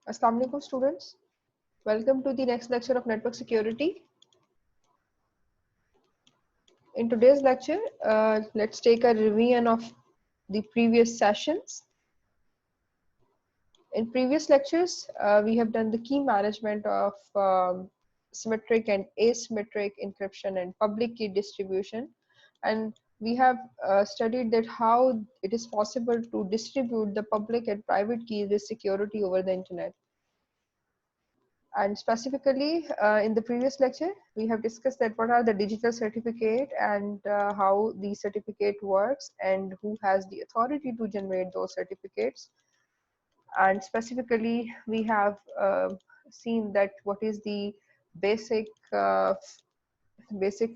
Assalamu alaikum students. Welcome to the next lecture of network security. In today's lecture, let's take a revision of the previous sessions. In previous lectures, we have done the key management of symmetric and asymmetric encryption and public key distribution. And we have studied that how it is possible to distribute the public and private keys with security over the internet. And specifically, in the previous lecture, we have discussed that what are the digital certificate and how the certificate works and who has the authority to generate those certificates. And specifically, we have seen that what is the basic basic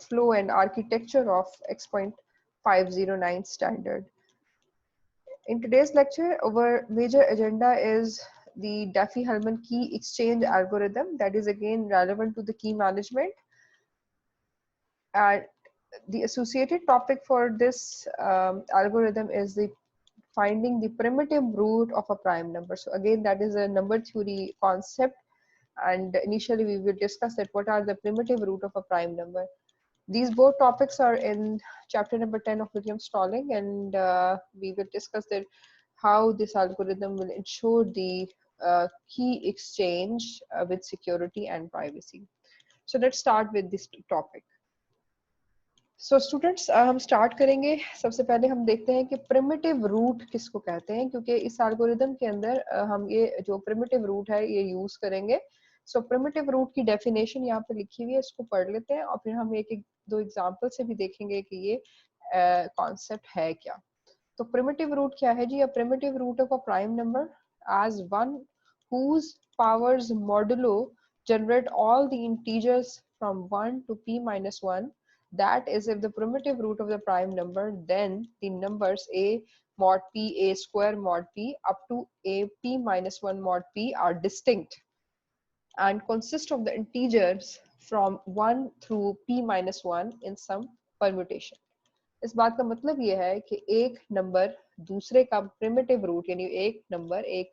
flow and architecture of X.509 standard. In today's lecture, our major agenda is the Diffie-Hellman key exchange algorithm that is again relevant to the key management. And the associated topic for this algorithm is the finding the primitive root of a prime number. So again, that is a number theory concept. And initially we will discuss that what are the primitive root of a prime number. These both topics are in chapter number 10 of William Stalling, and we will discuss that how this algorithm will ensure the key exchange with security and privacy. So let's start with this topic. So students, हम start करेंगे. सबसे पहले हम देखते हैं कि primitive root किसको कहते हैं, क्योंकि इस algorithm के अंदर हम ये जो primitive root है ये use करेंगे. So primitive root की definition यहाँ पे लिखी हुई है, इसको पढ़ लेते हैं और फिर हम एक दो एग्जाम्पल से भी देखेंगे कि ये कॉन्सेप्ट है क्या. तो primitive root क्या है जी? A primitive root of a prime number as one whose powers modulo generate all the integers from 1 to p minus 1. That is, if the primitive root of the prime number, then the numbers a mod p, a square mod p up to a p minus 1 mod p are distinct and consist of the integers from 1 through p minus 1 in some permutation. इस बात का मतलब ये है कि एक number दूसरे का प्रिमिटिव रूट, यानी एक नंबर एक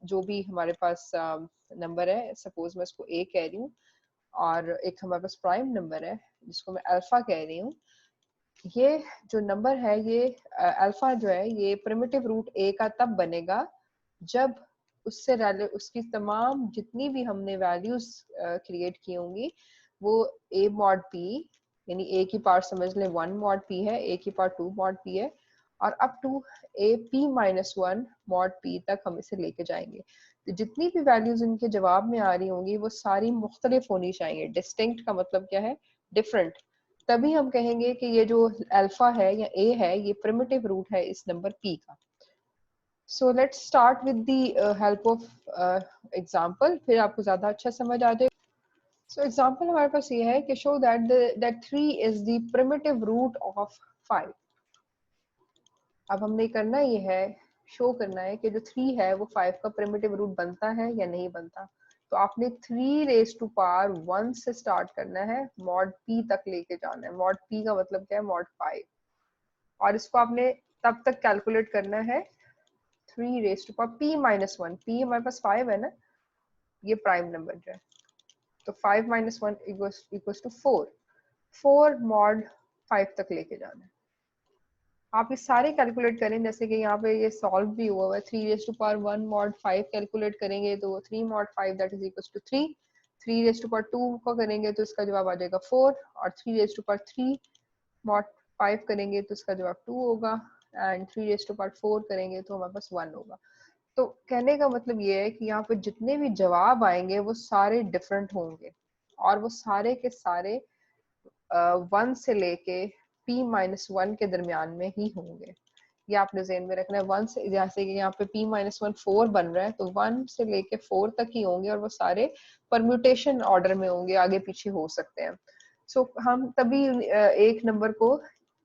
जो भी हमारे पास नंबर है, सपोज मैं इसको ए कह रही हूँ, और एक हमारे पास प्राइम नंबर है जिसको मैं अल्फा कह रही हूँ. ये जो नंबर है, ये अल्फा जो है, ये प्रिमिटिव रूट ए का तब बनेगा जब उससे उसकी तमाम जितनी भी हमने वैल्यूज क्रिएट की होंगी वो a mod p, यानी a की पावर समझ लें 1 mod p है, a की पावर 2 mod p है, और up to a p minus 1 mod p तक हम इसे लेके जाएंगे. तो जितनी भी वैल्यूज इनके जवाब में आ रही होंगी वो सारी मुख्तलिफ होनी चाहिए. डिस्टिंक्ट का मतलब क्या है? डिफरेंट. तभी हम कहेंगे कि ये जो अल्फा है या a है ये प्रिमिटिव रूट है इस नंबर p का. So let's start with the help of example, फिर आपको ज़्यादा अच्छा समझ आ जाए. So example हमारे पास ये है कि show that that 3 is the primitive root of 5. अब हमने करना ये है, शो करना है कि जो 3 है वो 5 का primitive root बनता है या नहीं बनता. तो आपने 3 raised to power 1 से स्टार्ट करना है, mod p तक लेके जाना है. mod p का मतलब क्या है? mod 5. और इसको आपने तब तक कैलकुलेट करना है 3 raised to power p minus 1. p हमारे पास 5 है ना, ये प्राइम नंबर जो है, तो 5 minus 1 equals to 4. 4 mod 5 तक लेके जाना है. आप ये सारे कैलकुलेट करें, जैसे कि यहाँ पे ये सॉल्व भी हुआ हुआ है. 3 raised to power 1 mod 5 calculate करेंगे तो 3 mod 5 that is equals to 3. 3 raised to power 2 को करेंगे तो इसका जवाब आ जाएगा 4, और 3 raised to power 3 mod 5 करेंगे तो इसका जवाब 2 होगा, एंड 3 raised to power 4 करेंगे तो हमारे पास 1 होगा. तो कहने का मतलब ये है कि यहाँ पे जितने भी जवाब आएंगे वो सारे डिफरेंट होंगे, और वो सारे के सारे 1 से लेके p minus 1 के दरमियान में ही होंगे. ये आपने ज़हन में रखना है. 1 से, जैसे कि यहाँ पे p minus 1 4 बन रहा है, तो 1 से लेके 4 तक ही होंगे, और वो सारे परम्यूटेशन ऑर्डर में होंगे, आगे पीछे हो सकते हैं. सो हम तभी एक नंबर को,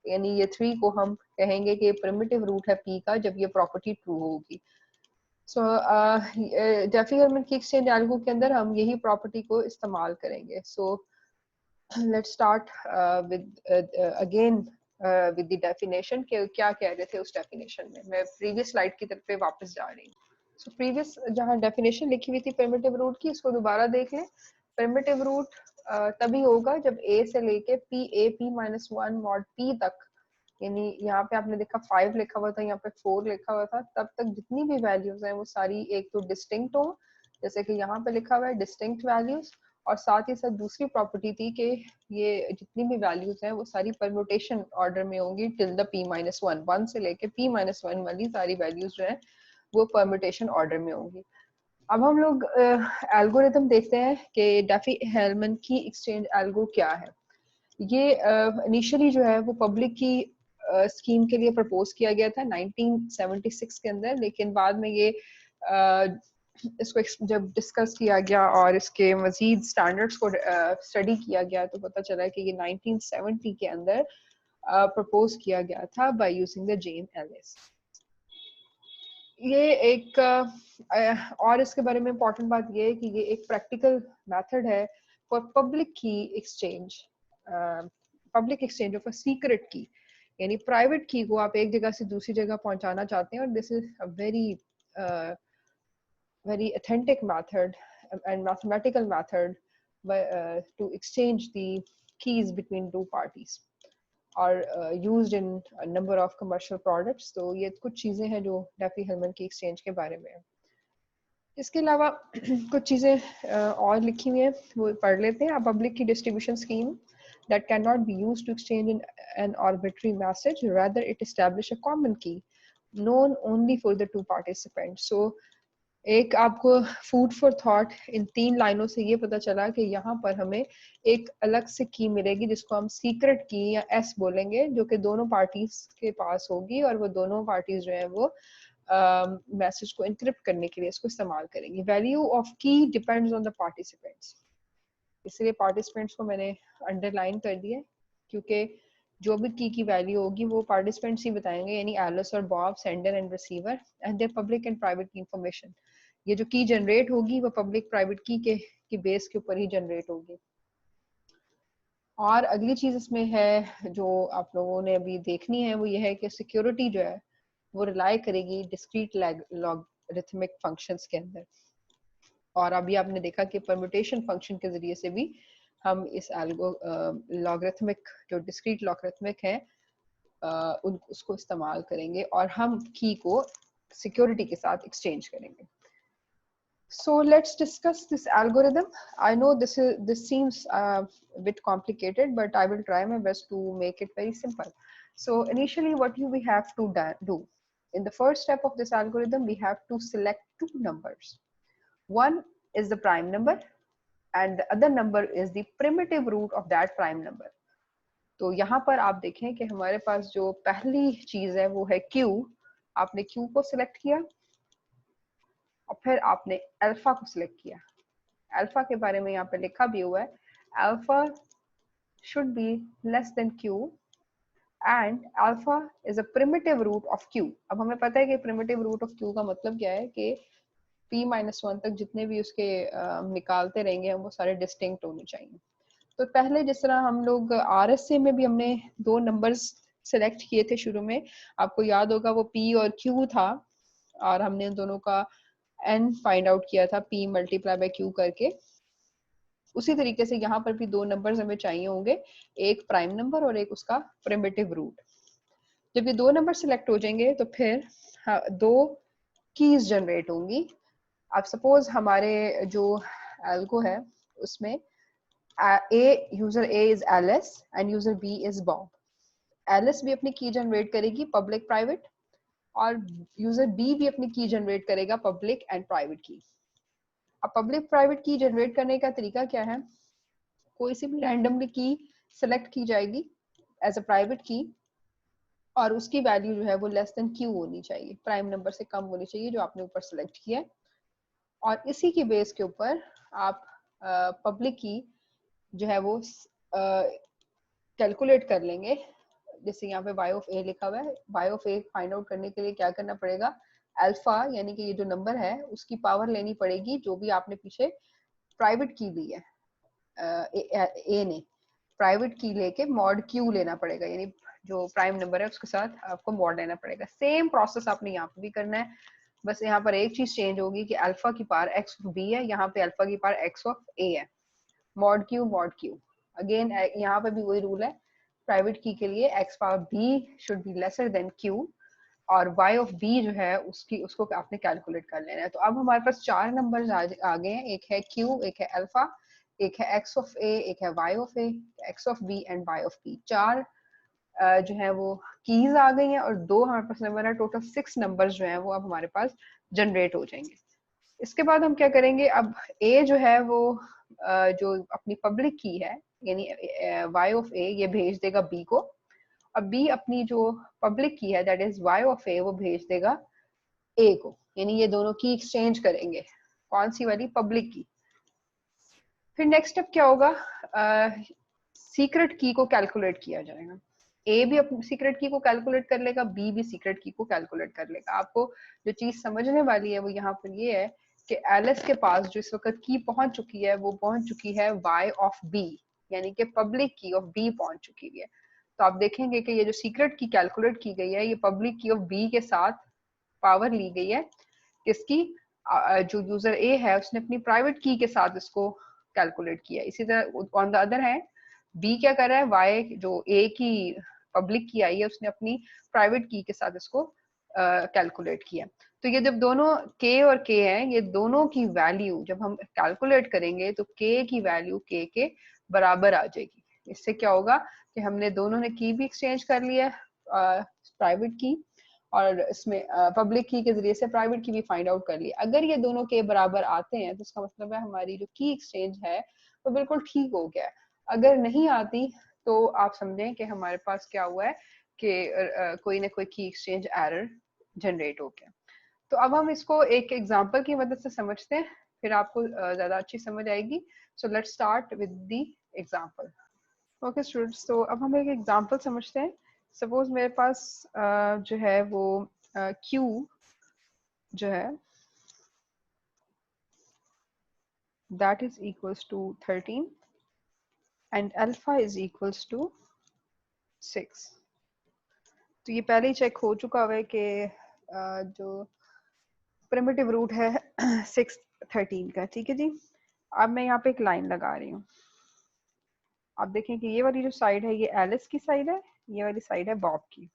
यानी ये 3 को हम कहेंगे कि प्रिमिटिव रूट है p का जब ये प्रॉपर्टी ट्रू होगी. सो Diffie-Hellman की एक्सचेंज एल्गो के अंदर हम यही प्रॉपर्टी को इस्तेमाल करेंगे. So let's start with again with the definition के क्या कह रहे थे उस डेफिनेशन में. मैं प्रीवियस स्लाइड की तरफ पे वापस जा रही हूँ. सो प्रीवियस जहाँ डेफिनेशन लिखी हुई थी प्रिमिटिव रूट की, इसको दोबारा देख लें। प्रिमिटिव रूट तभी होगा जब a से लेके p minus one mod p तक, यानी यहाँ पे आपने देखा 5 लिखा हुआ था, यहाँ पे 4 लिखा हुआ था, तब तक जितनी भी वैल्यूज हैं वो सारी एक तो डिस्टिंक्ट हो, जैसे कि यहाँ पे लिखा हुआ है डिस्टिंक्ट वैल्यूज, और साथ ही साथ दूसरी प्रॉपर्टी थी कि ये जितनी भी वैल्यूज हैं वो सारी परम्यूटेशन ऑर्डर में होंगी till the p minus one से लेके p माइनस वन वाली सारी वैल्यूज जो है वो परम्यूटेशन ऑर्डर में होंगी। अब हम लोग एल्गोरिथम देखते हैं कि डैफी हेलमन की एक्सचेंज एल्गो क्या है। ये इनिशियली जो है वो पब्लिक की स्कीम के लिए प्रपोज किया गया था 1976 के अंदर, लेकिन बाद में ये इसको जब डिस्कस किया गया और इसके मजीद स्टैंडर्ड्स को स्टडी किया गया तो पता चला कि ये 1970 के अंदर प्रपोज किया गया था बाय यूजिंग द जेन एलिस। ये एक और इसके बारे में इम्पोर्टेंट बात ये है कि ये एक प्रैक्टिकल मेथड है फॉर पब्लिक की exchange, public exchange of a secret की, यानी प्राइवेट की को आप एक जगह से दूसरी जगह पहुंचाना चाहते हैं, और this is a very authentic method and mathematical method to exchange the keys between two parties are used in a number of commercial products। तो ये कुछ चीजें हैं जो डैफी हेलमन की एक्सचेंज के बारे में है। इसके अलावा कुछ चीजें और लिखी हुई हैं वो पढ़ लेते हैं। पब्लिक की distribution scheme that cannot be used to exchange an arbitrary message, rather it establish a common key known only for the two participants। so एक आपको फूड फॉर थॉट इन 3 लाइनों से ये पता चला कि यहाँ पर हमें एक अलग से की मिलेगी जिसको हम सीक्रेट की या एस बोलेंगे, जो कि दोनों पार्टीज के पास होगी, और वो दोनों पार्टीज जो है वो मैसेज को इनक्रिप्ट करने के लिए इसको इस्तेमाल करेंगी। वैल्यू ऑफ की डिपेंड्स ऑन द पार्टिसिपेंट्स, इसलिए पार्टिसिपेंट्स को मैंने अंडरलाइन कर दिया क्योंकि जो भी की वैल्यू होगी वो पार्टिसिपेंट्स ही बताएंगे, यानी एलिस और Bob, sender and receiver, and their public and private की इंफॉर्मेशन। ये जो की जनरेट होगी वो पब्लिक प्राइवेट की बेस के ऊपर ही जनरेट होगी। और अगली चीज इसमें है जो आप लोगों ने अभी देखनी है वो ये है कि सिक्योरिटी जो है वो रिलाई करेगी डिस्क्रीट लॉगरिथमिक फंक्शंस के अंदर, और अभी आपने देखा कि परम्यूटेशन फंक्शन के जरिए से भी हम इस लॉगरिथमिक जो डिस्क्रीट लॉगरिथमिक है उसको इस्तेमाल करेंगे और हम की को सिक्योरिटी के साथ एक्सचेंज करेंगे। So let's discuss this algorithm. I know this seems a bit complicated, but I will try my best to make it very simple. So initially what we have to do in the first step of this algorithm, we have to select two numbers. One is the prime number and the other number is the primitive root of that prime number. तो यहाँ पर आप देखें कि हमारे पास जो पहली चीज है वो है q। आपने q को सिलेक्ट किया और फिर आपने अल्फा को सिलेक्ट किया। अल्फा के बारे में यहाँ पे लिखा भी हुआ है, alpha should be less than q and alpha is a primitive root of q। अब हमें पता है कि primitive root of q का मतलब क्या है कि p-1 तक जितने भी उसके निकालते रहेंगे हम वो सारे डिस्टिंक्ट होने चाहिए। तो पहले जिस तरह हम लोग RSA में भी हमने दो नंबर्स सेलेक्ट किए थे शुरू में, आपको याद होगा वो p और q था, और हमने दोनों का n फाइंड आउट किया था p मल्टीप्लाई बाय q करके। उसी तरीके से यहाँ पर भी दो नंबर्स हमें चाहिए होंगे, एक प्राइम नंबर और एक उसका प्रिमिटिव रूट। जब ये दो नंबर सिलेक्ट हो जाएंगे तो फिर दो कीज जनरेट होंगी। अब सपोज हमारे जो एल्गो है उसमें user A is Alice and user B is Bob. Alice भी अपनी की जनरेट करेगी पब्लिक प्राइवेट, और यूजर बी भी अपनी की जनरेट करेगा पब्लिक एंड प्राइवेट की। अब पब्लिक प्राइवेट की जनरेट करने का तरीका क्या है, कोई सी भी रैंडमली की सेलेक्ट की जाएगी एज अ प्राइवेट की, और उसकी वैल्यू जो है वो लेस देन क्यू होनी चाहिए, प्राइम नंबर से कम होनी चाहिए जो आपने ऊपर सेलेक्ट किया है, और इसी की बेस के ऊपर आप पब्लिक की जो है वो कैलकुलेट कर लेंगे। जैसे यहाँ पे y ऑफ a लिखा हुआ है, y of a find out करने के लिए क्या करना पड़ेगा, अल्फा यानी कि ये जो नंबर है उसकी पावर लेनी पड़ेगी जो भी आपने पीछे प्राइवेट की ली है, ए ने प्राइवेट की लेके मॉड क्यू लेना पड़ेगा, यानी जो प्राइम नंबर है उसके साथ आपको मॉड लेना पड़ेगा। सेम प्रोसेस आपने यहाँ पे भी करना है। बस यहाँ पर एक चीज चेंज होगी कि अल्फा की पावर x ऑफ b है, यहाँ पे अल्फा की पावर x ऑफ a है। मॉड क्यू अगेन यहाँ पे भी वही रूल है, प्राइवेट की के लिए x power b should be lesser than q, और y ऑफ b जो है उसको आपने कैलकुलेट कर लेना है। तो अब हमारे पास चार नंबर्स आ गए हैं, एक है q, एक है अल्फा, एक है x ऑफ a, एक है y of a, x of b and y of b। चार जो है वो कीज आ गई हैं और दो हमारे पास नंबर है, टोटल 6 नंबर्स जो है वो अब हमारे पास जनरेट हो जाएंगे। इसके बाद हम क्या करेंगे, अब a जो है वो जो अपनी पब्लिक की है यानी y ऑफ a ये भेज देगा b को, अब b अपनी जो पब्लिक की है that is y of a वो भेज देगा a को, यानी ये दोनों की एक्सचेंज करेंगे। कौन सी वाली? पब्लिक की। फिर नेक्स्ट स्टेप क्या होगा, सीक्रेट की को कैलकुलेट किया जाएगा। ए भी अपनी सीक्रेट की को कैलकुलेट कर लेगा, बी भी सीक्रेट की को कैलकुलेट कर लेगा। आपको जो चीज समझने वाली है वो यहाँ पर ये है कि एलिस के पास जो इस वक्त की पहुंच चुकी है वो पहुंच चुकी है y ऑफ b, यानी कि पब्लिक की ऑफ b पहुंच चुकी है। तो आप देखेंगे कि ये जो सीक्रेट की कैलकुलेट की गई है ये पब्लिक की ऑफ b के साथ पावर ली गई है किसकी, जो यूजर ए है उसने अपनी प्राइवेट की के साथ इसको कैलकुलेट किया। इसी तरह on the other hand B क्या कर रहा है, वाई जो ए की पब्लिक की आई है उसने अपनी प्राइवेट की के साथ इसको कैलकुलेट किया। तो ये जब दोनों के और के हैं, ये दोनों की वैल्यू जब हम कैलकुलेट करेंगे तो के की वैल्यू के बराबर आ जाएगी। इससे क्या होगा कि हमने दोनों ने की भी एक्सचेंज कर लिया, प्राइवेट की, और इसमें पब्लिक की के जरिए से प्राइवेट की भी फाइंड आउट कर लिया। अगर ये दोनों के बराबर आते हैं तो इसका मतलब है हमारी जो की एक्सचेंज है वो बिल्कुल ठीक हो गया है। अगर नहीं आती तो आप समझें कि हमारे पास क्या हुआ है कि कोई ना कोई की एक्सचेंज एरर जनरेट हो गया। तो अब हम इसको एक एग्जांपल की मदद से समझते हैं, फिर आपको ज्यादा अच्छी समझ आएगी। So let's start with the example. Okay students, तो अब हम एक एग्जांपल समझते हैं। सपोज मेरे पास जो है वो Q जो है that is equals to 13 and alpha is equals to 6। तो ये पहले ही चेक हो चुका है कि जो प्रिमिटिव रूट है 6 13 का, ठीक है जी। अब मैं यहाँ पे एक लाइन लगा रही हूँ। आप देखें कि ये वाली जो साइड है ये एलिस की साइड है, ये वाली साइड है बॉब की,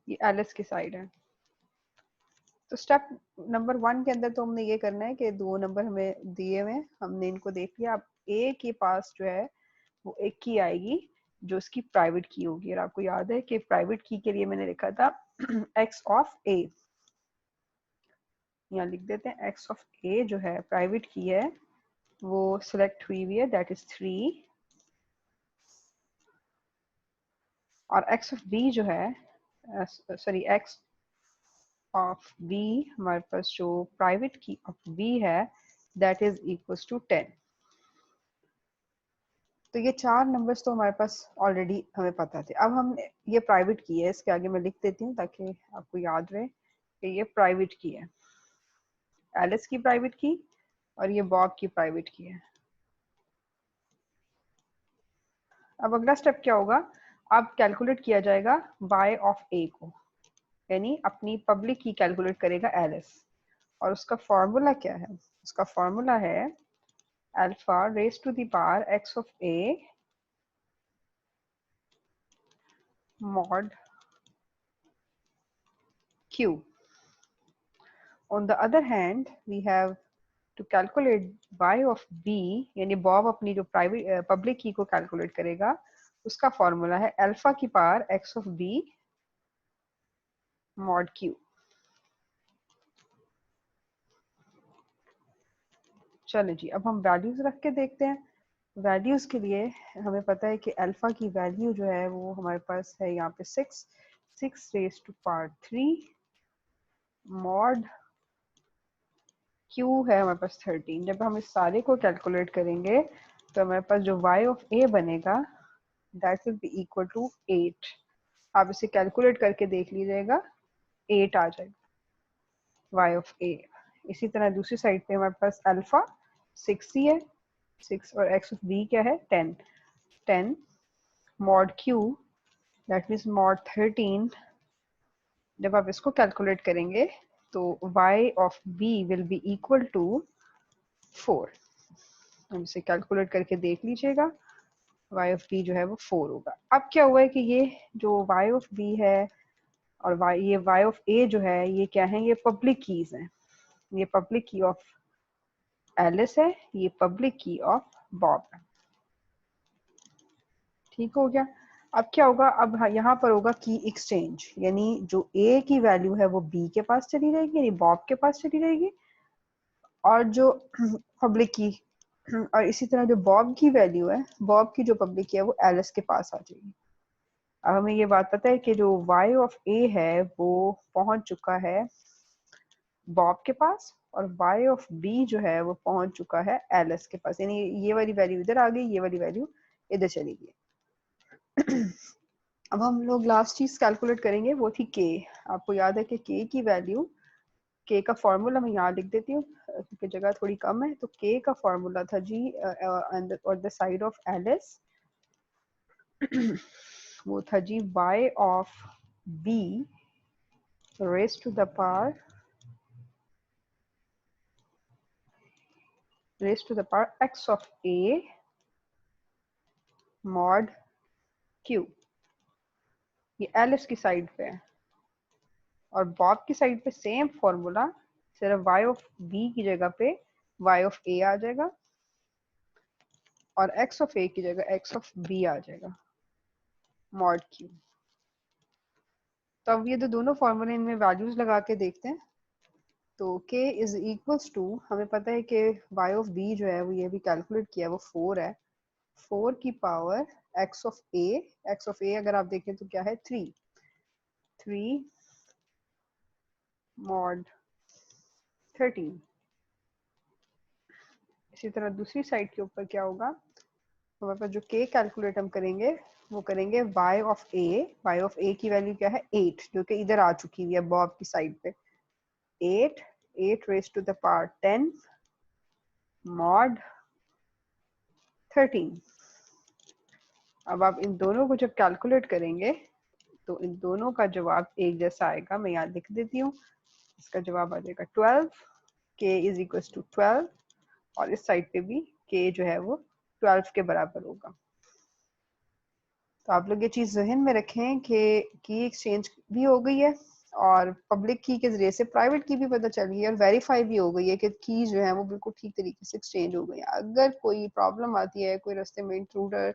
ये एलिस की साइड है। तो स्टेप नंबर 1 के अंदर तो हमने ये करना है कि दो नंबर हमें दिए हुए, हमने इनको देख लिया। अब ए के पास जो है वो एक की आएगी जो इसकी प्राइवेट की होगी, और आपको याद है कि प्राइवेट की के लिए मैंने लिखा था एक्स ऑफ ए। यहाँ लिख देते हैं एक्स ऑफ ए जो है प्राइवेट की है वो सिलेक्ट हुई हुई है, दैट इज 3, और एक्स ऑफ बी जो है सॉरी एक्स ऑफ बी हमारे पास जो प्राइवेट की ऑफ बी है दैट इज इक्वल्स टू 10। तो ये चार नंबर्स तो हमारे पास ऑलरेडी हमें पता थे। अब हम ये प्राइवेट की है, इसके आगे मैं लिख देती हूँ ताकि आपको याद रहे कि ये प्राइवेट की है, एलिस की प्राइवेट की, और ये बॉब की प्राइवेट की है। अब अगला स्टेप क्या होगा, अब कैलकुलेट किया जाएगा y ऑफ a को, यानी अपनी पब्लिक की कैलकुलेट करेगा एलिस, और उसका फॉर्मूला क्या है, उसका फॉर्मूला है alpha raise to the power x of a mod q। On the other hand we have to calculate y of b, यानी बॉब अपनी जो प्राइवेट पब्लिक की को कैलकुलेट करेगा, उसका फॉर्मूला है अल्फा की power x of b mod q। चलो जी, अब हम वैल्यूज रख के देखते हैं। वैल्यूज के लिए हमें पता है कि अल्फा की वैल्यू जो है वो हमारे पास है यहाँ पे 6 raise to power 3 mod Q है हमारे पास 13। जब हम इस सारे को कैलकुलेट करेंगे तो हमारे पास जो y ऑफ a बनेगा that will be equal to 8। आप इसे कैलकुलेट करके देख लीजिएगा, 8 आ जाएगा y ऑफ a। इसी तरह दूसरी साइड पे हमारे पास अल्फा 6 ही है, 6, और x ऑफ b क्या है 10 mod q that means mod 13 जब आप इसको कैलकुलेट करेंगे तो y of b will be equal to 4। हम इसे कैलकुलेट करके देख लीजिएगा, y ऑफ b जो है वो 4 होगा। अब क्या हुआ है कि ये जो y ऑफ b है और ये y ऑफ a जो है ये क्या है, ये पब्लिक कीज हैं। ये पब्लिक की ऑफ एलिस है, ये पब्लिक की ऑफ बॉब है। ठीक हो गया। अब क्या होगा, अब यहाँ पर होगा की एक्सचेंज, यानी जो a की वैल्यू है वो b के पास चली जाएगी, यानी बॉब के पास चली जाएगी, और जो पब्लिक की और इसी तरह जो बॉब की वैल्यू है, बॉब की जो पब्लिक की है वो एलिस के पास आ जाएगी। अब हमें ये बात पता है कि जो y ऑफ a है वो पहुंच चुका है बॉब के पास, और y ऑफ b जो है वो पहुंच चुका है एलिस के पास, यानी ये वाली वैल्यू इधर आ गई, ये वाली वैल्यू इधर चली गई। अब हम लोग लास्ट चीज कैलकुलेट करेंगे, वो थी k। आपको याद है कि k की वैल्यू, k का फॉर्मूला मैं यहाँ लिख देती हूँ क्योंकि जगह थोड़ी कम है। तो k का फॉर्मूला था जी और द साइड ऑफ एलिस वो था G y of b raise to the power x of a mod q। ये एलिस की साइड पे है, और बॉब की साइड पे सेम फॉर्मूला, सिर्फ y ऑफ b की जगह पे y ऑफ a आ जाएगा और x ऑफ a की जगह x ऑफ b आ जाएगा मॉड q। तो अब ये दोनों फॉर्मूले, इनमें वैल्यूज लगा के देखते हैं। तो k इज इक्वल्स टू, हमें पता है कि y ऑफ b जो है वो ये भी कैलकुलेट किया है वो 4 है, 4 की पावर x ऑफ a अगर आप देखें तो क्या है 3 मॉड 13। इसी तरह दूसरी साइड के ऊपर क्या होगा, हमारे पास जो k कैलकुलेट हम करेंगे वो करेंगे y ऑफ a की वैल्यू क्या है 8, जो कि इधर आ चुकी हुई है बॉब की साइड पे। 8 raise to the power 10 mod 13। अब आप इन दोनों को जब कैलकुलेट करेंगे तो इन दोनों का जवाब एक जैसा आएगा। मैं यहाँ लिख देती हूँ, इसका जवाब आ जाएगा 12। k इज इक्वल टू 12, और इस साइड पे भी k जो है वो 12 के बराबर होगा। तो आप लोग ये चीज जहन में रखें कि की एक्सचेंज भी हो गई है और पब्लिक की के जरिए से प्राइवेट की भी पता चल गई है, और वेरीफाई भी हो गई है कि की जो है वो बिल्कुल ठीक तरीके से एक्सचेंज हो गई है। अगर कोई प्रॉब्लम आती है, कोई रास्ते में इंट्रूडर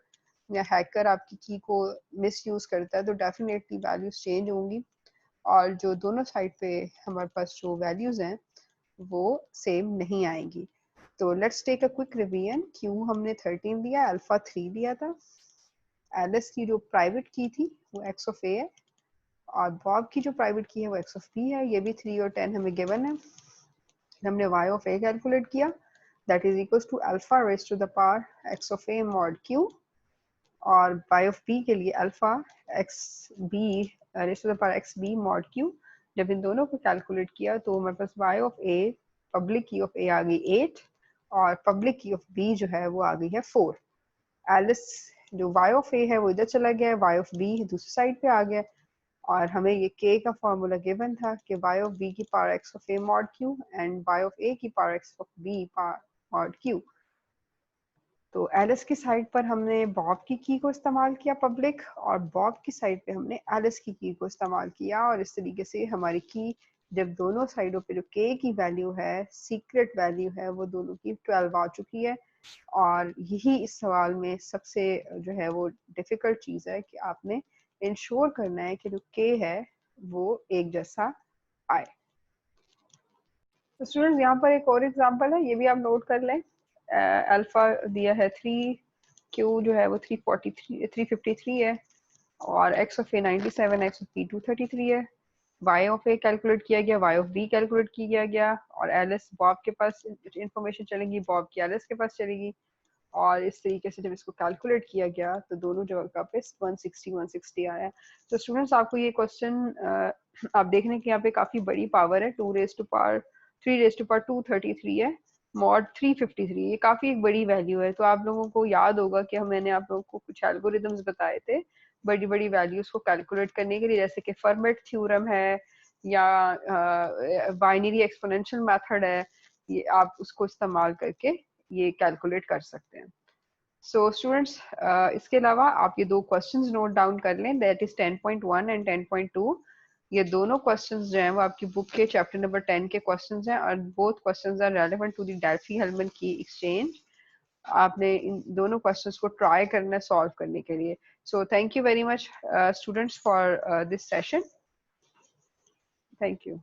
या हैकर आपकी की को मिस यूज करता है, तो डेफिनेटली वैल्यूज चेंज होंगी, और जो दोनों साइड पे हमारे पास जो वैल्यूज हैं वो सेम नहीं आएंगी। तो let's take a quick revision. Q हमने 13 लिया, अल्फा 3 लिया था, एलिस की जो प्राइवेट की थी वो x ऑफ a है, और बॉब की जो प्राइवेट की है वो x ऑफ b है। ये भी 3 और 10 हमें गिवन है। हमने y ऑफ a कैलकुलेट किया, that is equal to alpha raise to the power x of a mod q, और y ऑफ b के लिए alpha x b raise to the power x b mod q। जब इन दोनों को calculate किया तो हमारे पास y of a, public key of a आ गई 8, और पब्लिक की ऑफ b जो है वो आ गई है 4। एलिस जो y ऑफ a है वो इधर चला गया, y ऑफ b दूसरी साइड पे आ गया, और हमें ये k का फॉर्मूला गिवन था कि y ऑफ b की power x of a mod q and y of a की power x of b mod q। तो एलिस की साइड पर हमने बॉब की को इस्तेमाल किया पब्लिक, और बॉब की साइड पे हमने एलिस की को इस्तेमाल किया, और इस तरीके से हमारी की जब दोनों साइडों पे जो k की वैल्यू है, सीक्रेट वैल्यू है, वो दोनों की 12 आ चुकी है। और यही इस सवाल में सबसे जो है वो डिफिकल्ट चीज़ है कि आपने इंश्योर करना है कि जो k है वो एक जैसा आए। तो स्टूडेंट्स यहाँ पर एक और एग्जांपल है, ये भी आप नोट कर लें। अल्फा दिया है 3, क्यू जो है वो 353 है, और X of A 97, X of B 233 है। वाई ऑफ ए कैलकुलेट किया गया, वाई ऑफ बी कैलकुलेट किया गया, और एल एस बॉब के पास इंफॉर्मेशन चलेगी, बॉब की एल एस के पास चलेगी, और इस तरीके से जब इसको कैलकुलेट किया गया तो दोनों जगह पे 160 आया। तो स्टूडेंट्स आपको ये क्वेश्चन आप देखने के यहाँ पे काफी बड़ी पावर है, 2 raise to power 3 raise to power 233 है, मॉड 353, ये काफी एक बड़ी वैल्यू है। तो आप लोगों को याद होगा कि मैंने आप लोगों को कुछ एल्गोरिदम्स बताए थे बड़ी बड़ी वैल्यूज को कैलकुलेट करने के लिए, जैसे कि फर्मेट थ्योरम है, या बाइनरी एक्सपोनेंशियल मेथड है, ये आप उसको इस्तेमाल करके ये कैलकुलेट कर सकते हैं। सो स्टूडेंट्स, इसके अलावा आप ये दो क्वेश्चंस नोट डाउन कर लें, दैट इज 10.1 एंड 10.2। ये दोनों क्वेश्चंस जो हैं वो आपकी बुक के चैप्टर नंबर 10 के क्वेश्चंस हैं, और both questions are relevant to the Diffie Hellman की एक्सचेंज। आपने इन दोनों क्वेश्चंस को ट्राई करना है सॉल्व करने के लिए। So thank you very much students for this session. Thank you.